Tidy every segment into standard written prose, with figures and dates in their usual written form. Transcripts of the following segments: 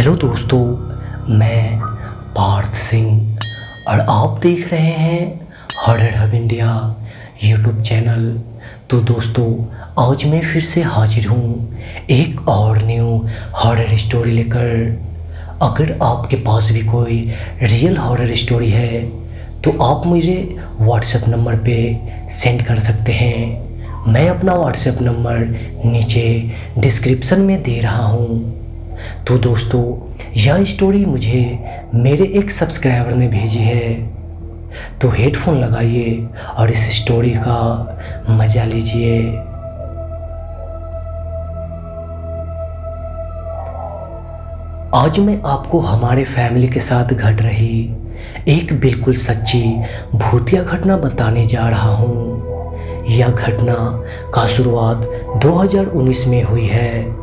Hello दोस्तों, मैं पार्थ सिंह और आप देख रहे हैं horror hub India YouTube channel. तो दोस्तों, आज मैं फिर से हाजिर हूँ एक और न्यू हॉरर स्टोरी लेकर। अगर आपके पास भी कोई रियल हॉरर स्टोरी है तो आप मुझे व्हाट्सएप नंबर पे सेंड कर सकते हैं। मैं अपना व्हाट्सएप नंबर नीचे डिस्क्रिप्शन में दे रहा हूँ। तो दोस्तों, यह स्टोरी मुझे मेरे एक सब्सक्राइबर ने भेजी है, तो हेडफोन लगाइए और इस स्टोरी का मज़ा लीजिए। आज मैं आपको हमारे फैमिली के साथ घट रही एक बिल्कुल सच्ची भूतिया घटना बताने जा रहा हूँ। यह घटना का शुरुआत 2019 में हुई है।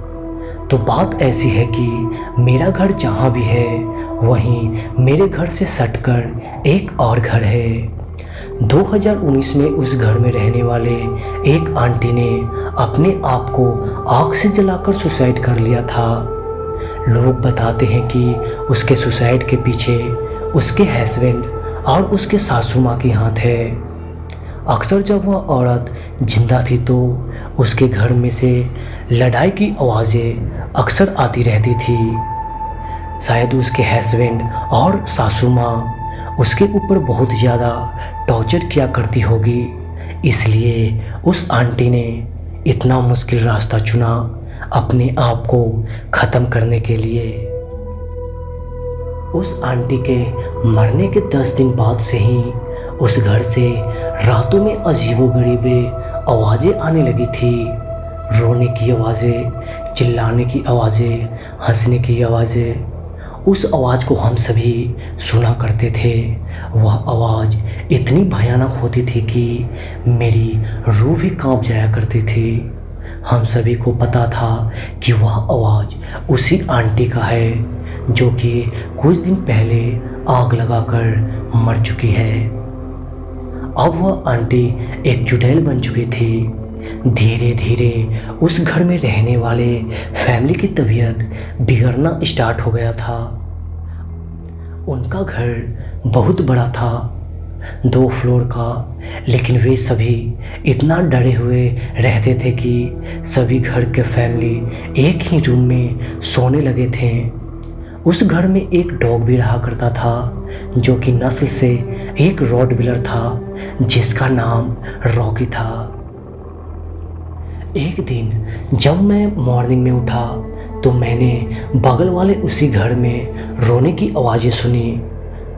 तो बात ऐसी है कि मेरा घर जहाँ भी है वहीं मेरे घर से सटकर एक और घर है। 2019 में उस घर में रहने वाले एक आंटी ने अपने आप को आग से जलाकर सुसाइड कर लिया था। लोग बताते हैं कि उसके सुसाइड के पीछे उसके हस्बैंड और उसके सासू माँ की हाथ है। अक्सर जब वह औरत जिंदा थी तो उसके घर में से लड़ाई की आवाज़ें अक्सर आती रहती थी। शायद उसके हस्बैंड और सासू माँ उसके ऊपर बहुत ज़्यादा टॉर्चर किया करती होगी, इसलिए उस आंटी ने इतना मुश्किल रास्ता चुना अपने आप को ख़त्म करने के लिए। उस आंटी के मरने के 10 दिन बाद से ही उस घर से रातों में अजीबोगरीबे आवाज़ें आने लगी थी। रोने की आवाज़ें, चिल्लाने की आवाज़ें, हंसने की आवाज़ें। उस आवाज़ को हम सभी सुना करते थे। वह आवाज़ इतनी भयानक होती थी कि मेरी रूह भी कांप जाया करती थी। हम सभी को पता था कि वह आवाज़ उसी आंटी का है जो कि कुछ दिन पहले आग लगाकर मर चुकी है। अब वह आंटी एक चुड़ैल बन चुकी थी। धीरे धीरे उस घर में रहने वाले फैमिली की तबीयत बिगड़ना स्टार्ट हो गया था। उनका घर बहुत बड़ा था, 2 फ्लोर का, लेकिन वे सभी इतना डरे हुए रहते थे कि सभी घर के फैमिली एक ही रूम में सोने लगे थे। उस घर में एक डॉग भी रहा करता था जो कि नस्ल से एक रॉटविलर था जिसका नाम रॉकी था। एक दिन जब मैं मॉर्निंग में उठा तो मैंने बगल वाले उसी घर में रोने की आवाज़ें सुनी।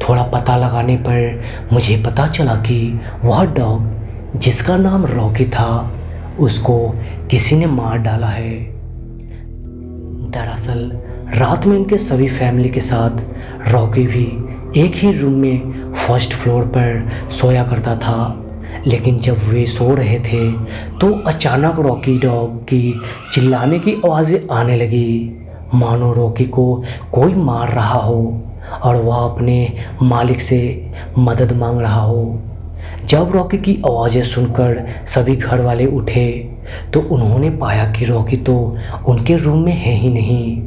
थोड़ा पता लगाने पर मुझे पता चला कि वह डॉग जिसका नाम रॉकी था उसको किसी ने मार डाला है। दरअसल रात में उनके सभी फैमिली के साथ रॉकी भी एक ही रूम में फर्स्ट फ्लोर पर सोया करता था। लेकिन जब वे सो रहे थे तो अचानक रॉकी डॉग की चिल्लाने की आवाज़ें आने लगी, मानो रॉकी को कोई मार रहा हो और वह अपने मालिक से मदद मांग रहा हो। जब रॉकी की आवाज़ें सुनकर सभी घर वाले उठे तो उन्होंने पाया कि रॉकी तो उनके रूम में है ही नहीं।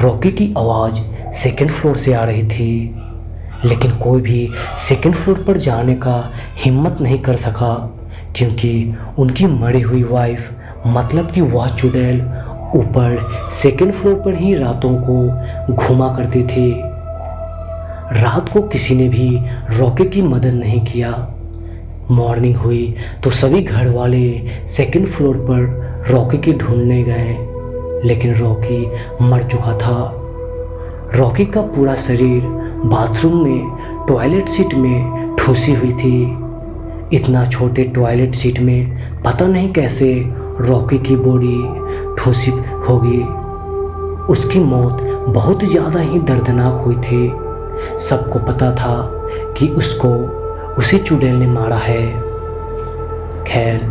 रॉकी की आवाज़ सेकंड फ्लोर से आ रही थी, लेकिन कोई भी सेकंड फ्लोर पर जाने का हिम्मत नहीं कर सका क्योंकि उनकी मरी हुई वाइफ, मतलब कि वह चुड़ैल, ऊपर सेकंड फ्लोर पर ही रातों को घूमा करती थी। रात को किसी ने भी रॉकी की मदद नहीं किया। मॉर्निंग हुई तो सभी घर वाले सेकंड फ्लोर पर रॉकी की ढूंढने गए, लेकिन रॉकी मर चुका था। रॉकी का पूरा शरीर बाथरूम में टॉयलेट सीट में ठूसी हुई थी। इतना छोटे टॉयलेट सीट में पता नहीं कैसे रॉकी की बॉडी ठूसी होगी। उसकी मौत बहुत ज़्यादा ही दर्दनाक हुई थी। सबको पता था कि उसको उसी चुड़ैल ने मारा है। खैर,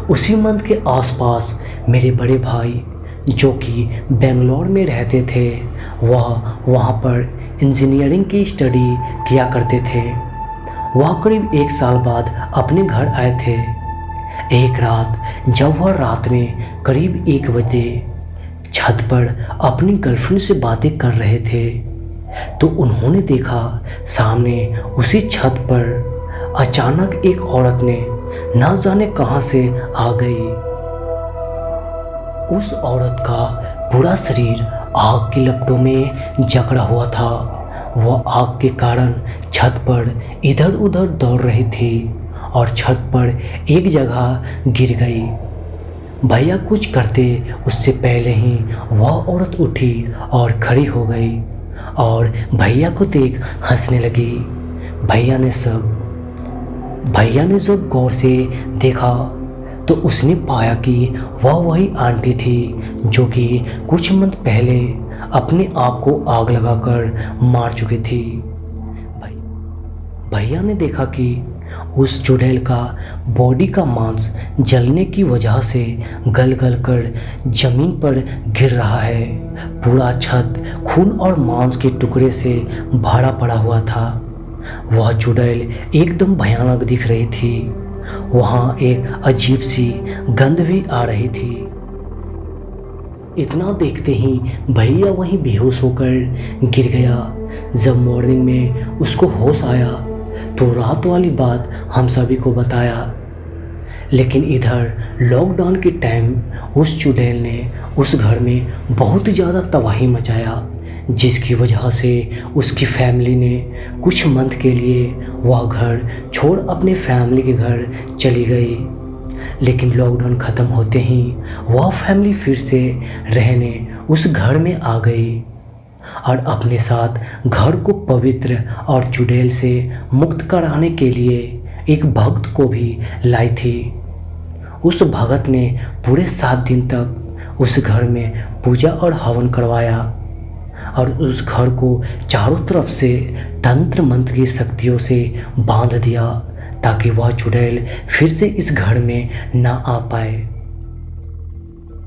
उसी मंथ के आसपास मेरे बड़े भाई जो कि बेंगलोर में रहते थे, वह वहाँ पर इंजीनियरिंग की स्टडी किया करते थे। वह करीब 1 साल बाद अपने घर आए थे। एक रात जब वह रात में करीब 1 बजे छत पर अपनी गर्लफ्रेंड से बातें कर रहे थे तो उन्होंने देखा सामने उसी छत पर अचानक एक औरत ने न जाने कहां से आ गई। उस औरत का पूरा शरीर आग की लपटों में जकड़ा हुआ था। वह आग के कारण छत पर इधर उधर दौड़ रही थी और छत पर एक जगह गिर गई। भैया कुछ करते उससे पहले ही वह औरत उठी और खड़ी हो गई और भैया को देख हंसने लगी। भैया ने जब गौर से देखा तो उसने पाया कि वह वही आंटी थी जो कि कुछ मंथ पहले अपने आप को आग लगाकर मार चुकी थी। भैया ने देखा कि उस चुड़ैल का बॉडी का मांस जलने की वजह से गल गल कर जमीन पर गिर रहा है। पूरा छत खून और मांस के टुकड़े से भरा पड़ा हुआ था। वह चुड़ैल एकदम भयानक दिख रही थी। वहाँ एक अजीब सी गंध भी आ रही थी। इतना देखते ही भैया वहीं बेहोश होकर गिर गया। जब मॉर्निंग में उसको होश आया तो रात वाली बात हम सभी को बताया। लेकिन इधर लॉकडाउन के टाइम उस चुड़ैल ने उस घर में बहुत ज़्यादा तबाही मचाया, जिसकी वजह से उसकी फैमिली ने कुछ मंथ के लिए वह घर छोड़ अपने फैमिली के घर चली गई। लेकिन लॉकडाउन ख़त्म होते ही वह फैमिली फिर से रहने उस घर में आ गई और अपने साथ घर को पवित्र और चुड़ैल से मुक्त कराने के लिए एक भक्त को भी लाई थी। उस भगत ने पूरे 7 दिन तक उस घर में पूजा और हवन करवाया और उस घर को चारों तरफ से तंत्र मंत्र की शक्तियों से बांध दिया ताकि वह चुड़ैल फिर से इस घर में ना आ पाए।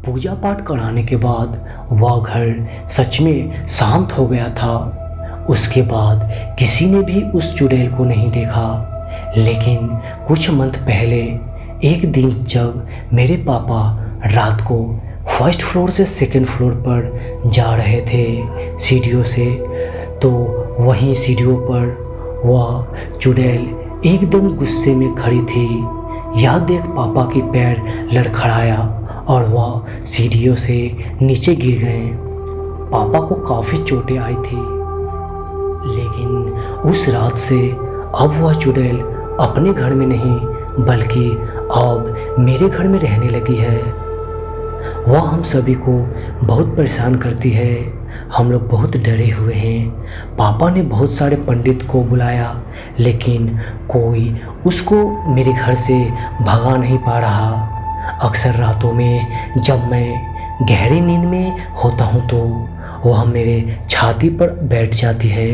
पूजा पाठ कराने के बाद वह घर सच में शांत हो गया था। उसके बाद किसी ने भी उस चुड़ैल को नहीं देखा। लेकिन कुछ मंथ पहले एक दिन जब मेरे पापा रात को फर्स्ट फ्लोर से सेकंड फ्लोर पर जा रहे थे सीढ़ियों से, तो वहीं सीढ़ियों पर वह चुड़ैल एकदम गुस्से में खड़ी थी। यह देख पापा की पैर लड़खड़ाया और वह सीढ़ियों से नीचे गिर गए। पापा को काफ़ी चोटें आई थी। लेकिन उस रात से अब वह चुड़ैल अपने घर में नहीं बल्कि अब मेरे घर में रहने लगी है। वह हम सभी को बहुत परेशान करती है। हम लोग बहुत डरे हुए हैं। पापा ने बहुत सारे पंडित को बुलाया लेकिन कोई उसको मेरे घर से भगा नहीं पा रहा। अक्सर रातों में जब मैं गहरी नींद में होता हूँ तो वह मेरे छाती पर बैठ जाती है।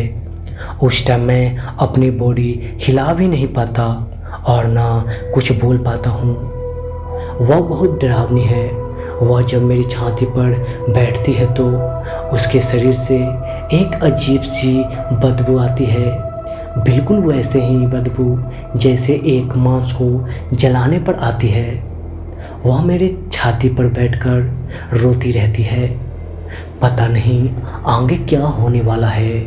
उस टाइम मैं अपनी बॉडी हिला भी नहीं पाता और ना कुछ बोल पाता हूँ। वह बहुत डरावनी है। वह जब मेरी छाती पर बैठती है तो उसके शरीर से एक अजीब सी बदबू आती है, बिल्कुल वैसे ही बदबू जैसे एक मांस को जलाने पर आती है। वह मेरे छाती पर बैठकर रोती रहती है। पता नहीं आगे क्या होने वाला है।